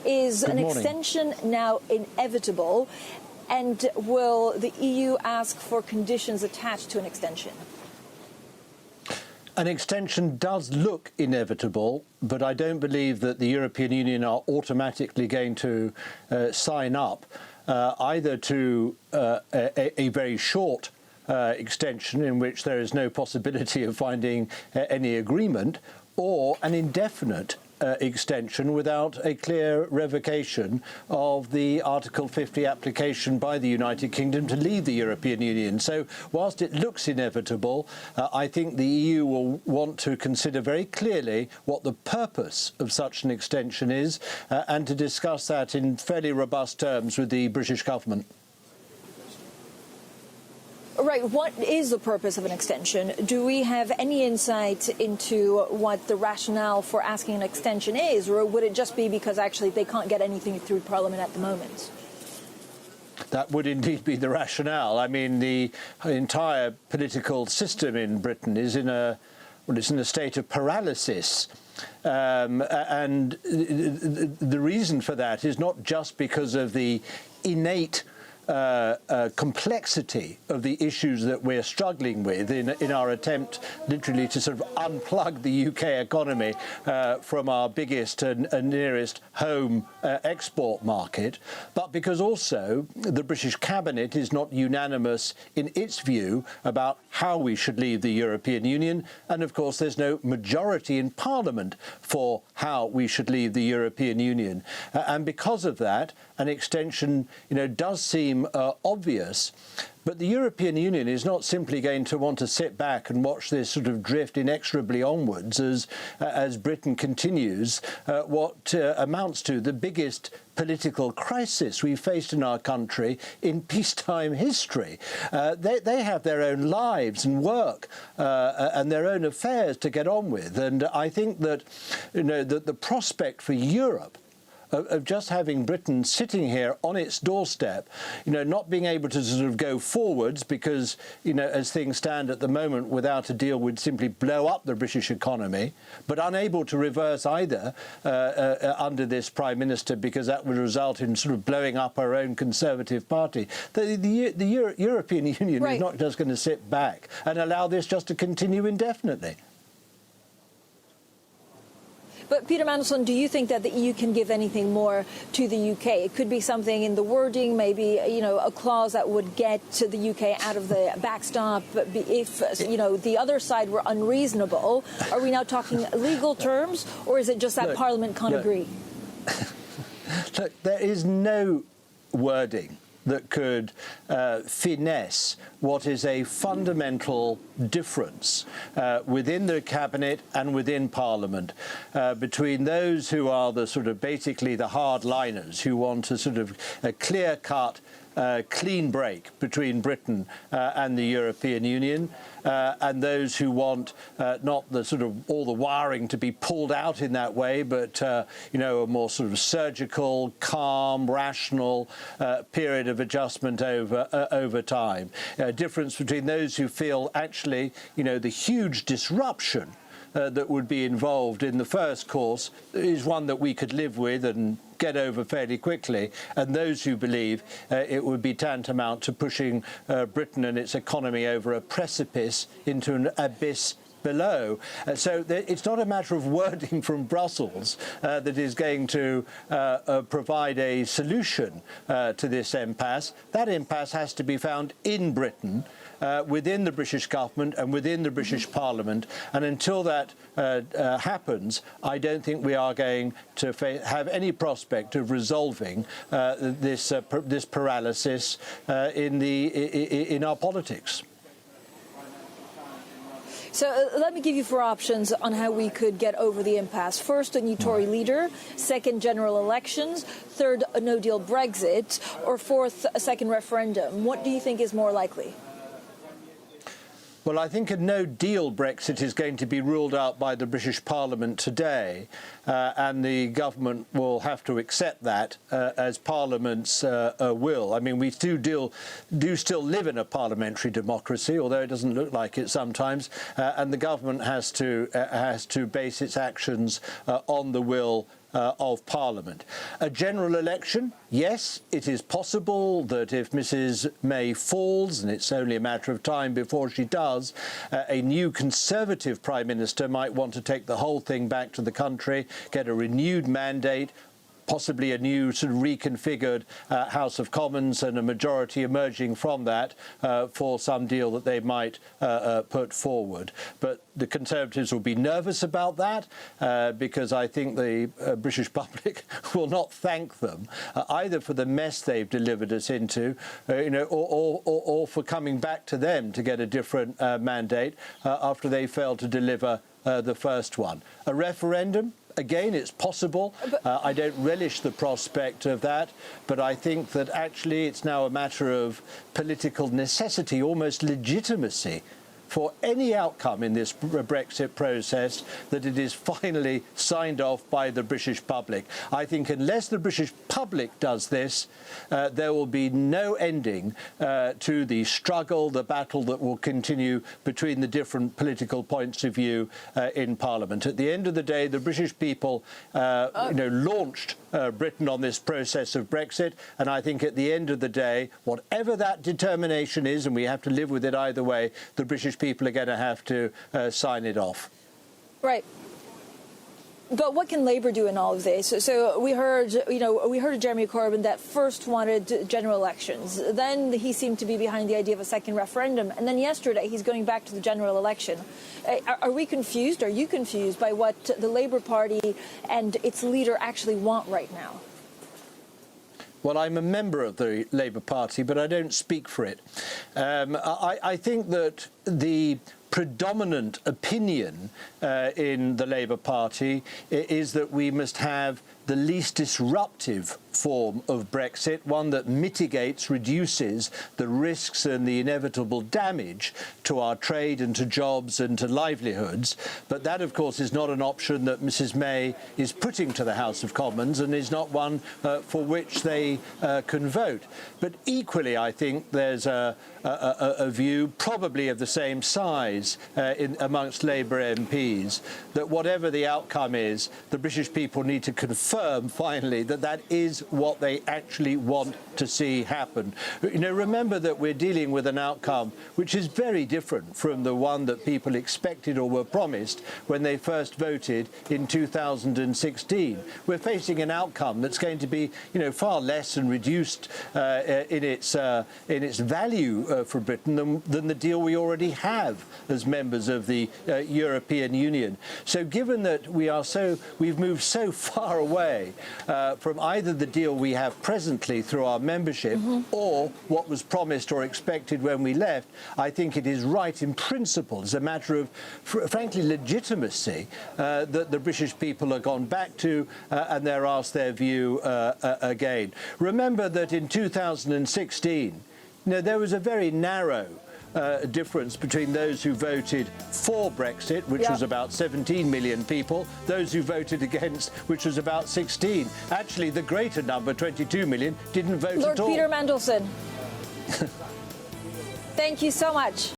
Is Good an morning. extension now inevitable? And will the EU ask for conditions attached to an extension? An extension does look inevitable, but I don't believe that the European Union are automatically going to sign up either to a very short extension in which there is no possibility of finding any agreement, or an indefinite extension without a clear revocation of the Article 50 application by the United Kingdom to leave the European Union. So whilst it looks inevitable, I think the EU will want to consider very clearly what the purpose of such an extension is and to discuss that in fairly robust terms with the British government. Right. What is the purpose of an extension? Do we have any insight into what the rationale for asking an extension is, or would it just be because actually they can't get anything through Parliament at the moment? That would indeed be the rationale. I mean, the entire political system in Britain is in a state of paralysis. And the reason for that is not just because of the innate complexity of the issues that we're struggling with in our attempt literally to sort of unplug the UK economy from our biggest and nearest home export market, but because also the British cabinet is not unanimous in its view about how we should leave the European Union. And of course, there's no majority in Parliament for how we should leave the European Union. And because of that, an extension, does seem obvious. But the European Union is not simply going to want to sit back and watch this sort of drift inexorably onwards as Britain continues what amounts to the biggest political crisis we've faced in our country in peacetime history. They have their own lives and work and their own affairs to get on with. And I think that, that the prospect for Europe of just having Britain sitting here on its doorstep, not being able to sort of go forwards because, as things stand at the moment, without a deal would simply blow up the British economy, but unable to reverse either under this Prime Minister because that would result in sort of blowing up our own Conservative Party. The European Union is not just going to sit back and allow this just to continue indefinitely. But Peter Mandelson, do you think that the EU can give anything more to the UK? It could be something in the wording, maybe, a clause that would get to the UK out of the backstop. If, the other side were unreasonable, are we now talking legal terms, or is it just that Parliament can't agree? Look, there is no wording that could finesse what is a fundamental difference within the cabinet and within Parliament between those who are the sort of basically the hardliners who want a sort of a clear-cut clean break between Britain and the European Union, and those who want not the sort of all the wiring to be pulled out in that way, but a more sort of surgical, calm, rational period of adjustment over time. Difference between those who feel actually, the huge disruption that would be involved in the first course is one that we could live with and get over fairly quickly, and those who believe it would be tantamount to pushing Britain and its economy over a precipice into an abyss below. So it's not a matter of wording from Brussels that is going to provide a solution to this impasse. That impasse has to be found in Britain, within the British government and within the British Parliament. And until that happens, I don't think we are going to have any prospect of resolving this paralysis in our politics. So let me give you 4 options on how we could get over the impasse. First, a new Tory leader. Second, general elections. Third, a no-deal Brexit. Or fourth, a second referendum. What do you think is more likely? Well, I think a no-deal Brexit is going to be ruled out by the British Parliament today, and the government will have to accept that as Parliament's will. I mean, we do still live in a parliamentary democracy, although it doesn't look like it sometimes, and the government has to base its actions on the will of Parliament. A general election, yes, it is possible that if Mrs May falls, and it's only a matter of time before she does, a new Conservative Prime Minister might want to take the whole thing back to the country, get a renewed mandate, possibly a new sort of reconfigured House of Commons and a majority emerging from that for some deal that they might put forward. But the Conservatives will be nervous about that because I think the British public will not thank them either for the mess they've delivered us into, or for coming back to them to get a different mandate after they failed to deliver the first one. A referendum? Again, it's possible. I don't relish the prospect of that, but I think that actually it's now a matter of political necessity, almost legitimacy, for any outcome in this Brexit process that it is finally signed off by the British public. I think unless the British public does this, there will be no ending to the struggle, the battle that will continue between the different political points of view in Parliament. At the end of the day, the British people launched Britain on this process of Brexit, and I think at the end of the day, whatever that determination is, and we have to live with it either way, the British people are going to have to sign it off. Right. But what can Labour do in all of this? So we heard Jeremy Corbyn that first wanted general elections. Then he seemed to be behind the idea of a second referendum. And then yesterday he's going back to the general election. Are we confused? Are you confused by what the Labour Party and its leader actually want right now? Well, I'm a member of the Labour Party, but I don't speak for it. I think that the predominant opinion in the Labour Party is that we must have the least disruptive form of Brexit, one that mitigates, reduces the risks and the inevitable damage to our trade and to jobs and to livelihoods. But that, of course, is not an option that Mrs May is putting to the House of Commons and is not one for which they can vote. But equally, I think there's a view, probably of the same size amongst Labour MPs, that whatever the outcome is, the British people need to confirm finally that that is what they actually want to see happen. Remember that we're dealing with an outcome which is very different from the one that people expected or were promised when they first voted in 2016. We're facing an outcome that's going to be, far less and reduced in its value for Britain than the deal we already have as members of the European Union. So given that we've moved so far away from either the deal we have presently through our membership or what was promised or expected when we left, I think it is right in principle, as a matter of, frankly, legitimacy, that the British people are gone back to and they're asked their view again. Remember that in 2016, there was a very narrow difference between those who voted for Brexit, which was about 17 million people, those who voted against, which was about 16. Actually, the greater number, 22 million, didn't vote at all. Lord Peter Mandelson, thank you so much.